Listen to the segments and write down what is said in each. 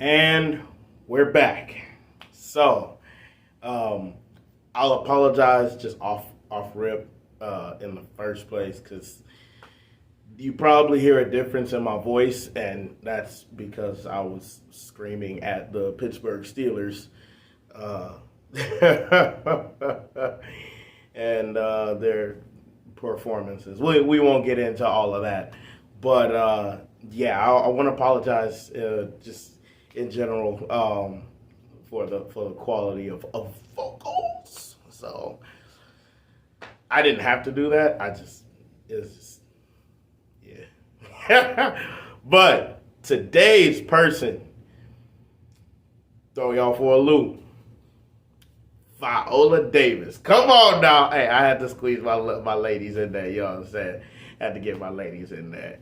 And we're back. So, I'll apologize just off rip in the first place because you probably hear a difference in my voice, and that's because I was screaming at the Pittsburgh Steelers uh, and their performances. We won't get into all of that, but yeah, I want to apologize just in general for the quality of vocals. So I didn't have to do that. It's just yeah. But today's person, throw y'all for a loop. Viola Davis. Come on now. Hey, I had to squeeze my ladies in there. You know what I'm saying? Had to get my ladies in there.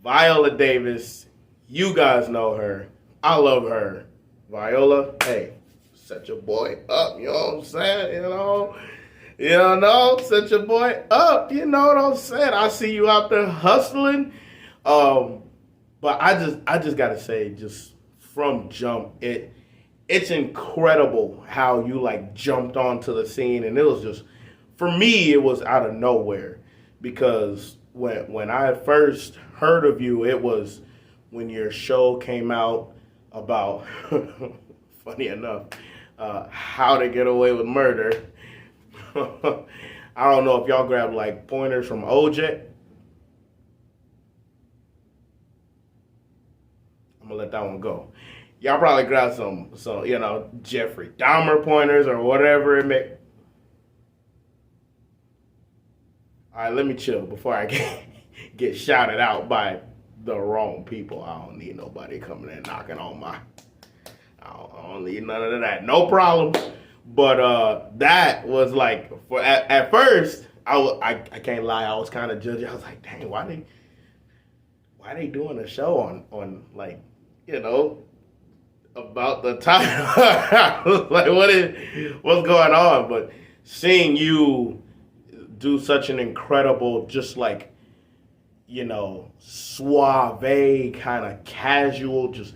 Viola Davis. You guys know her. I love her. Viola, hey, set your boy up. You know what I'm saying? Set your boy up. You know what I'm saying? I see you out there hustling. But I just gotta say, just from jump, it's incredible how you like jumped onto the scene, and it was just, for me, it was out of nowhere, because when I first heard of you, it was when your show came out about, funny enough, how to get away with murder. I don't know if y'all grabbed like pointers from OJ. I'm gonna let that one go. Y'all probably grab some Jeffrey Dahmer pointers or whatever it may. All right, let me chill before I get shouted out by the wrong people. I don't need nobody coming in knocking on my. I don't need none of that. No problem. But that was like, at first I can't lie, I was kind of judging. I was like, dang, why they doing a show on like, about the title? Like, what's going on? But seeing you do such an incredible, just like, suave, kind of casual, just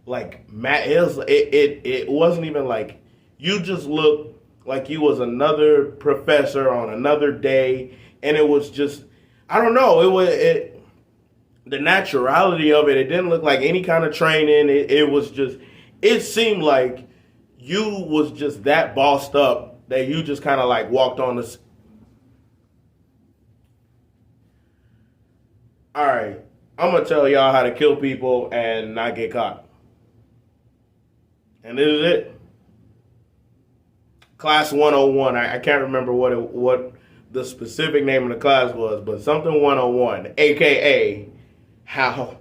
like it wasn't even like, you just looked like you was another professor on another day, and it was just, I don't know, the naturality of it. It didn't look like any kind of training. It was just, it seemed like you was just that bossed up that you just kind of like walked on this. All right, I'm gonna tell y'all how to kill people and not get caught. And this is it. Class 101. I can't remember what the specific name of the class was, but something 101, aka how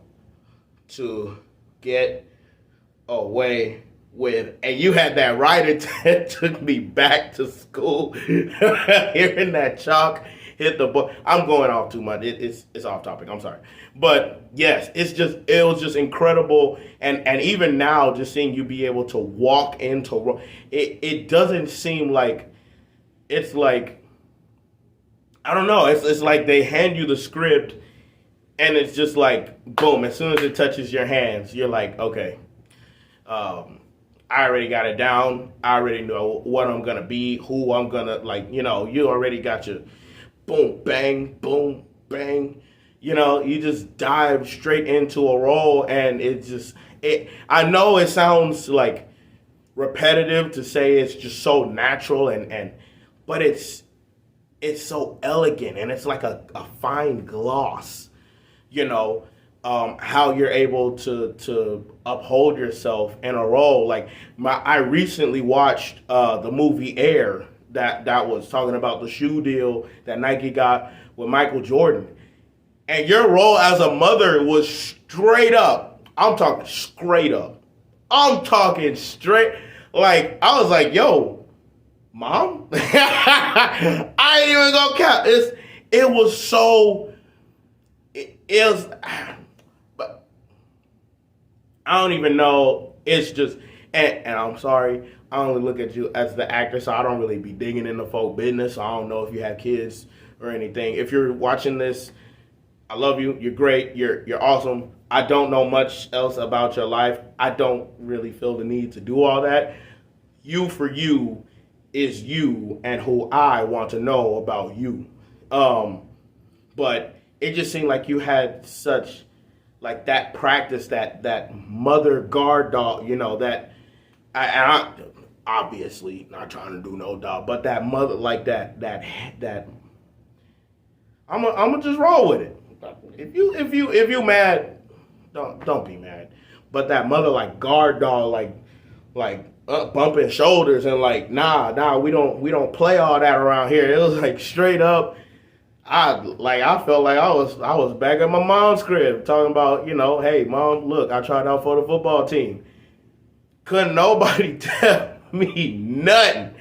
to get away with. And you had that right. It took me back to school. Hearing that chalk hit the book. I'm going off too much. It's off topic. I'm sorry. But yes, it was just incredible. And even now, just seeing you be able to walk into it doesn't seem like, it's like, I don't know. It's like they hand you the script, and it's just like, boom, as soon as it touches your hands, you're like, okay, I already got it down. I already know what I'm going to be, who I'm going to, like, you already got your boom, bang, you just dive straight into a role, and I know it sounds like repetitive to say it's just so natural, but it's so elegant, and it's like a fine gloss, how you're able to uphold yourself in a role. Like, I recently watched the movie Air that was talking about the shoe deal that Nike got with Michael Jordan. And your role as a mother was straight up. I'm talking straight up. I'm talking straight. Like, I was like, yo, Mom? I ain't even gonna count. It was so, it was, but I don't even know. It's just, and I'm sorry, I only look at you as the actor, so I don't really be digging into folk business. So I don't know if you have kids or anything. If you're watching this, I love you. You're great. You're awesome. I don't know much else about your life. I don't really feel the need to do all that. You for you is you and who I want to know about you. Um, but it just seemed like you had such like that practice, that mother guard dog, that I obviously not trying to do no dog, but that mother like that I'm gonna just roll with it. If you mad, don't be mad. But that mother like guard dog like bumping shoulders and like nah we don't play all that around here. It was like straight up. I felt like I was back at my mom's crib talking about hey mom, look, I tried out for the football team. Couldn't nobody tell me nothing.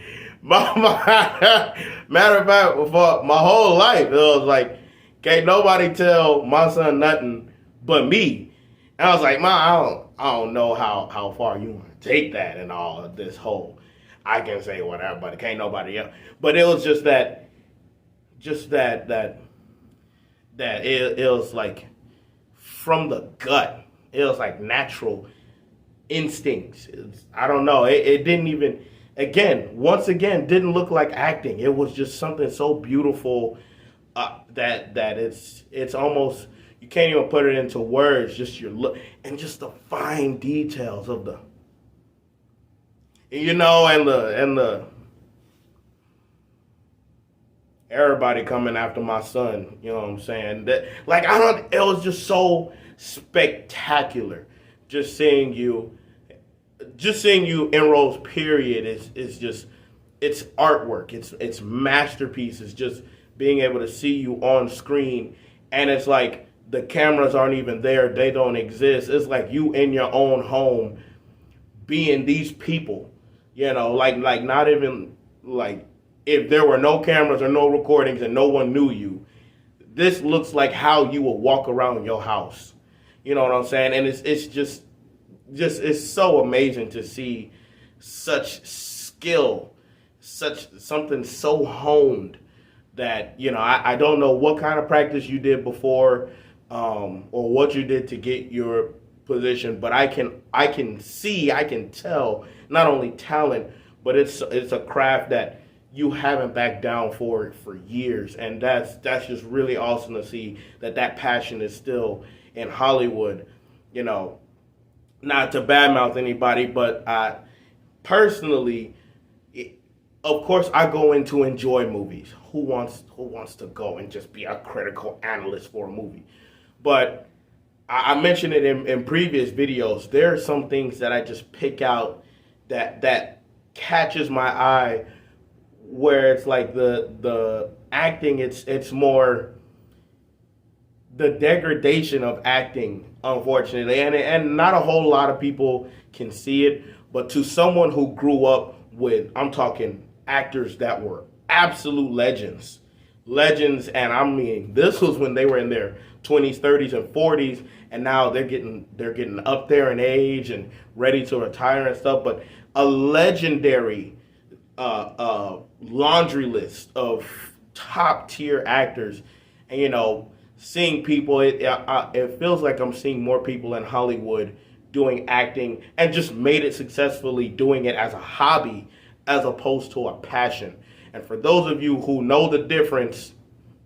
Matter of fact, for my whole life, it was like, can't nobody tell my son nothing but me. And I was like, Mom, I don't know how far you want to take that and all of this whole, I can say whatever, but it can't nobody else. But it was just that it was like from the gut. It was like natural instincts. I don't know. It didn't even, once again, didn't look like acting. It was just something so beautiful that it's almost, you can't even put it into words. Just your look and just the fine details of the, and the everybody coming after my son. You know what I'm saying? That it was just so spectacular. Just seeing you in roles, period, is just, it's artwork. It's masterpieces. Just being able to see you on screen, and it's like the cameras aren't even there. They don't exist. It's like you in your own home being these people, like not even like if there were no cameras or no recordings and no one knew you, this looks like how you would walk around your house. You know what I'm saying? And it's just it's so amazing to see such skill, such something so honed that, I don't know what kind of practice you did before, or what you did to get your position, but I can see, I can tell not only talent, but it's a craft that you haven't backed down for years, and that's just really awesome to see that passion is still in Hollywood. Not to badmouth anybody, but I personally, of course, I go in to enjoy movies. Who wants to go and just be a critical analyst for a movie? But I mentioned it in previous videos. There are some things that I just pick out that catches my eye, where it's like the acting, it's more the degradation of acting, unfortunately, and not a whole lot of people can see it, but to someone who grew up with, I'm talking actors that were absolute legends, and I mean, this was when they were in their 20s, 30s, and 40s, and now they're getting up there in age and ready to retire and stuff, but a legendary laundry list of top tier actors, and seeing people, it feels like I'm seeing more people in Hollywood doing acting and just made it successfully, doing it as a hobby as opposed to a passion. And for those of you who know the difference,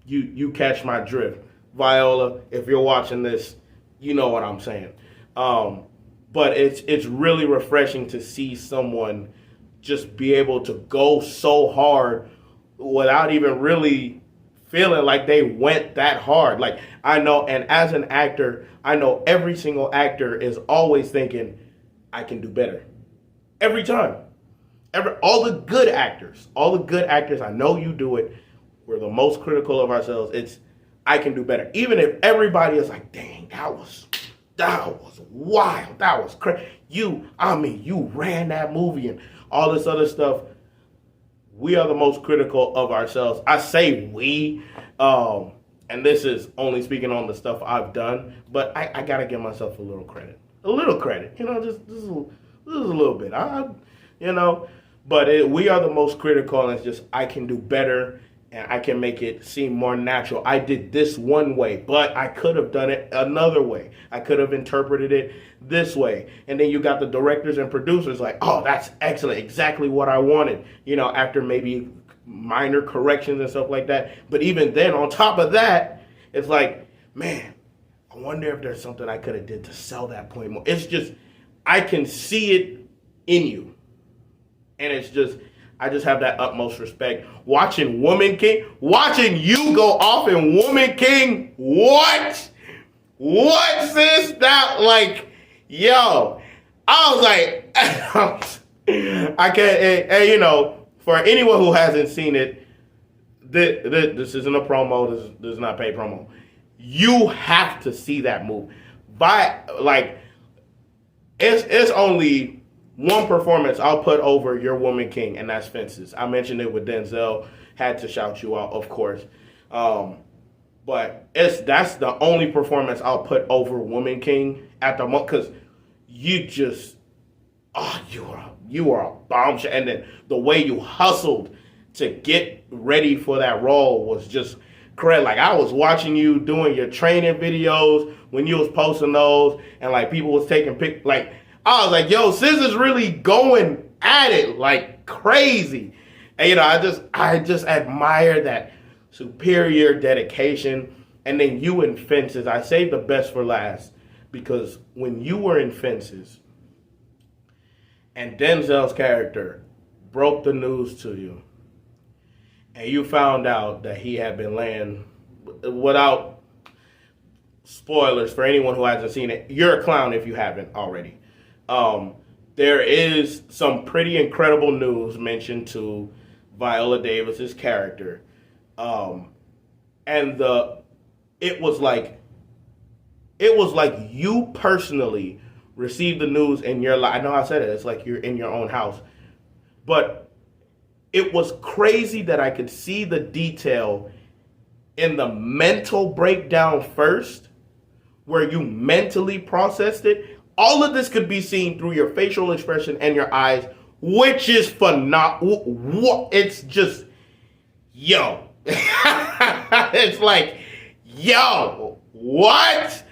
you catch my drift. Viola, if you're watching this, you know what I'm saying. But it's really refreshing to see someone just be able to go so hard without even really feeling like they went that hard. Like, I know, and as an actor, I know every single actor is always thinking, I can do better. Every time. All the good actors, I know you do it. We're the most critical of ourselves. It's, I can do better. Even if everybody is like, dang, that was wild. That was crazy. You ran that movie and all this other stuff. We are the most critical of ourselves. I say we, and this is only speaking on the stuff I've done, but I gotta give myself a little credit. Just a little bit. But we are the most critical, and it's just, I can do better. and I can make it seem more natural. I did this one way, but I could have done it another way. I could have interpreted it this way. And then you got the directors and producers like, oh, that's excellent, exactly what I wanted, after maybe minor corrections and stuff like that. But even then, on top of that, it's like, man, I wonder if there's something I could have did to sell that point more. It's just, I can see it in you. And it's just, I just have that utmost respect. Watching Woman King, watching you go off in Woman King, what? What, sis? That, like, yo, I was like, I can't, and for anyone who hasn't seen it, this isn't a promo, this is not paid promo. You have to see that movie. It's only one performance I'll put over your Woman King, and that's Fences. I mentioned it with Denzel. Had to shout you out, of course. But that's the only performance I'll put over Woman King at the moment, because you just, you are a bombshell. And then the way you hustled to get ready for that role was just correct. Like, I was watching you doing your training videos when you was posting those, and like people was taking like, I was like, yo, sis is really going at it like crazy. And I just admire that superior dedication. And then you in Fences, I saved the best for last, because when you were in Fences and Denzel's character broke the news to you, and you found out that he had been laying, without spoilers for anyone who hasn't seen it, you're a clown if you haven't already. There is some pretty incredible news mentioned to Viola Davis's character. And it was like you personally received the news in your life. I know I said it. It's like you're in your own house. But it was crazy that I could see the detail in the mental breakdown first, where you mentally processed it. All of this could be seen through your facial expression and your eyes, which is phenomenal. It's just, yo. It's like, yo, what?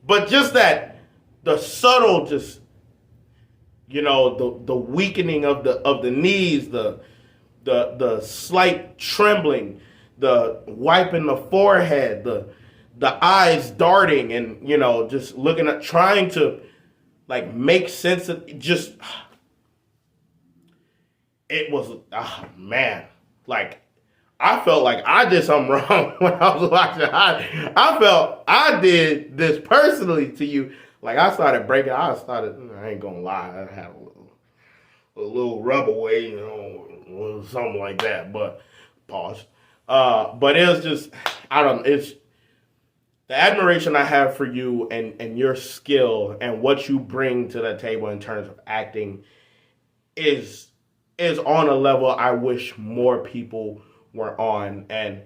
But just that, the subtle, just, the weakening of the knees, the slight trembling, the wiping the forehead, the eyes darting, and just looking at, trying to like make sense of just. It was, man, like, I felt like I did something wrong when I was watching. I felt I did this personally to you. Like, I started breaking. I ain't gonna lie, I had a little rub away, something like that. But pause. But it was just, it's the admiration I have for you and your skill and what you bring to the table in terms of acting is on a level I wish more people were on. And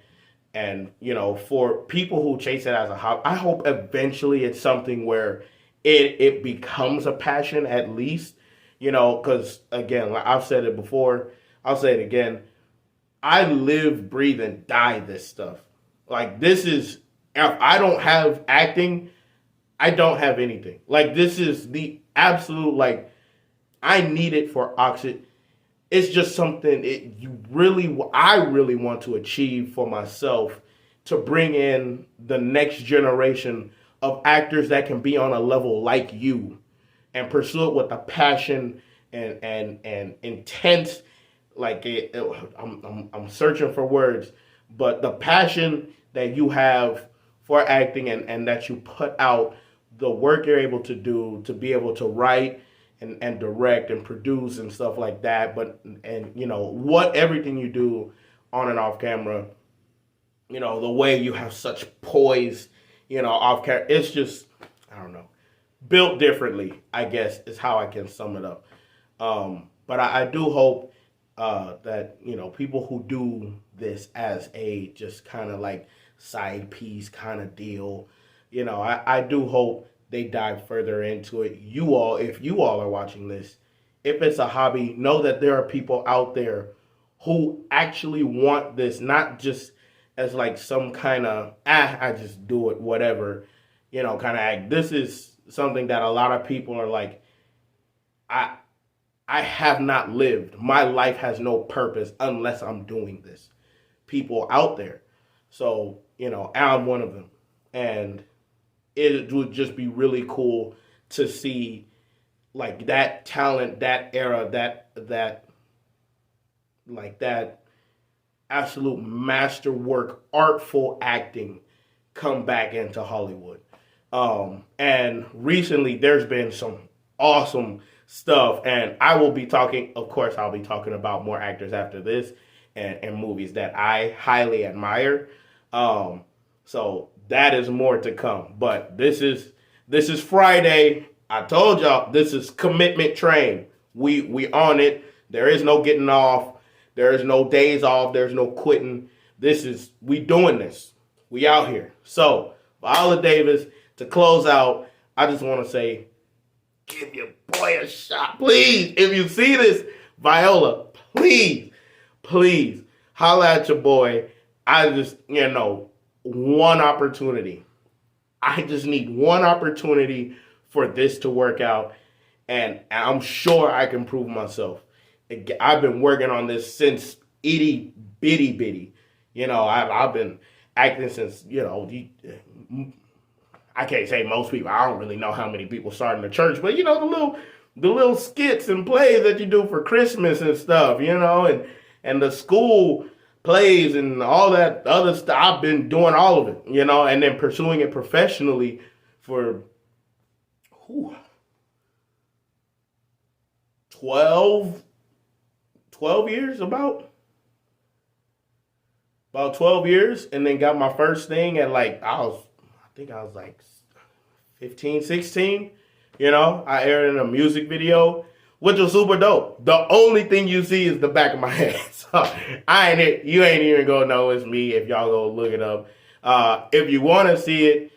for people who chase it as a hobby, I hope eventually it's something where it becomes a passion, at least, because again, like I've said it before, I'll say it again, I live, breathe, and die this stuff. Like, this is, if I don't have acting, I don't have anything. Like, this is the absolute, like, I need it for oxygen. It's just something I really want to achieve for myself, to bring in the next generation of actors that can be on a level like you and pursue it with a passion and intense. Like, I'm searching for words, but the passion that you have for acting and that you put out, the work you're able to do to be able to write and direct and produce and stuff like that, what everything you do on and off camera, the way you have such poise, off camera, it's just, I don't know, built differently, I guess, is how I can sum it up. But I do hope that, people who do this as a just kind of like side piece kind of deal, I do hope they dive further into it. If you all are watching this, if it's a hobby, know that there are people out there who actually want this, not just as like some kind of I just do it, whatever, kind of act. This is something that a lot of people are like, I I have not lived. My life has no purpose unless I'm doing this. People out there. So, I'm one of them. And it would just be really cool to see like that talent, that era, that like that absolute masterwork, artful acting come back into Hollywood. And recently there's been some awesome stuff, and I will be talking, of course, I'll be talking about more actors after this and movies that I highly admire. So that is more to come. But this is Friday. I told y'all this is commitment train. We on it. There is no getting off. There is no days off. There's no quitting. We doing this. We out here. So, Viola Davis, to close out, I just want to say, give your boy a shot. Please, if you see this, Viola, please, holla at your boy. I just, one opportunity. I just need one opportunity for this to work out, and I'm sure I can prove myself. I've been working on this since itty bitty. I've been acting since, I can't say most people. I don't really know how many people start in the church, but the little skits and plays that you do for Christmas and stuff, and the school plays and all that other stuff. I've been doing all of it, and then pursuing it professionally for 12 years, about 12 years, and then got my first thing at I think I was like 15, 16. I aired in a music video, which was super dope. The only thing you see is the back of my head. So you ain't even gonna know it's me if y'all go look it up. If you want to see it,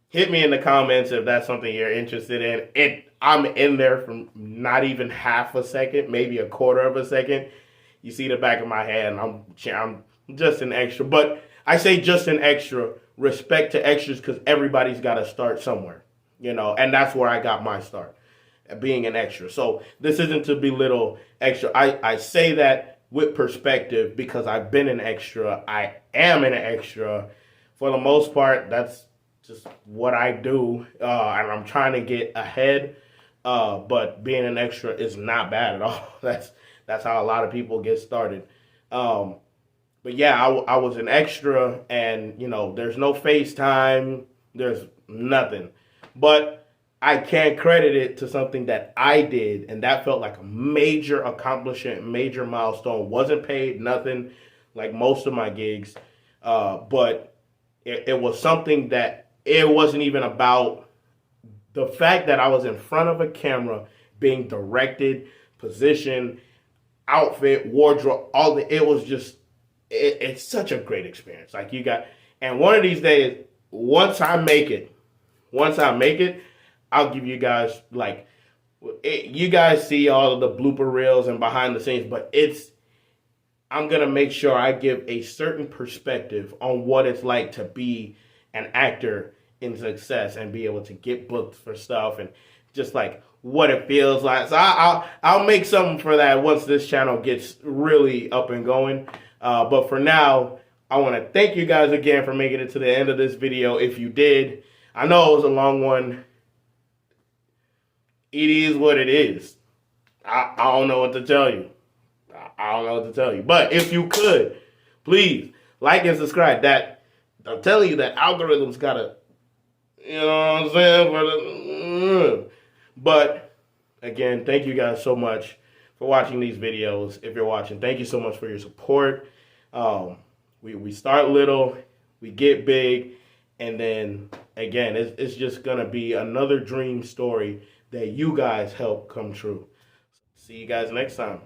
hit me in the comments if that's something you're interested in. I'm in there from not even half a second, maybe a quarter of a second. You see the back of my head, and I'm just an extra. But I say just an extra. Respect to extras, because everybody's got to start somewhere, and that's where I got my start, being an extra. So this isn't to belittle extra. I say that with perspective because I've been an extra. I am an extra. For the most part, that's just what I do, and I'm trying to get ahead. But being an extra is not bad at all. That's how a lot of people get started. But yeah, I was an extra, and there's no FaceTime, there's nothing. But I can credit it to something that I did, and that felt like a major accomplishment, major milestone. Wasn't paid, nothing, like most of my gigs. But it was something that it wasn't even about the fact that I was in front of a camera, being directed, positioned, outfit, wardrobe, it was just, it's such a great experience. And one of these days, once I make it, I'll give you guys, you guys see all of the blooper reels and behind the scenes, but I'm going to make sure I give a certain perspective on what it's like to be an actor in success and be able to get booked for stuff, and just what it feels like. So I'll make something for that once this channel gets really up and going. But for now, I want to thank you guys again for making it to the end of this video. If you did, I know it was a long one. It is what it is. I don't know what to tell you. But if you could, please like and subscribe. I'm telling you, that algorithm's got to, you know what I'm saying? But again, thank you guys so much for watching these videos. If you're watching, thank you so much for your support. We start little, we get big, and then again, it's just gonna be another dream story that you guys help come true. See you guys next time.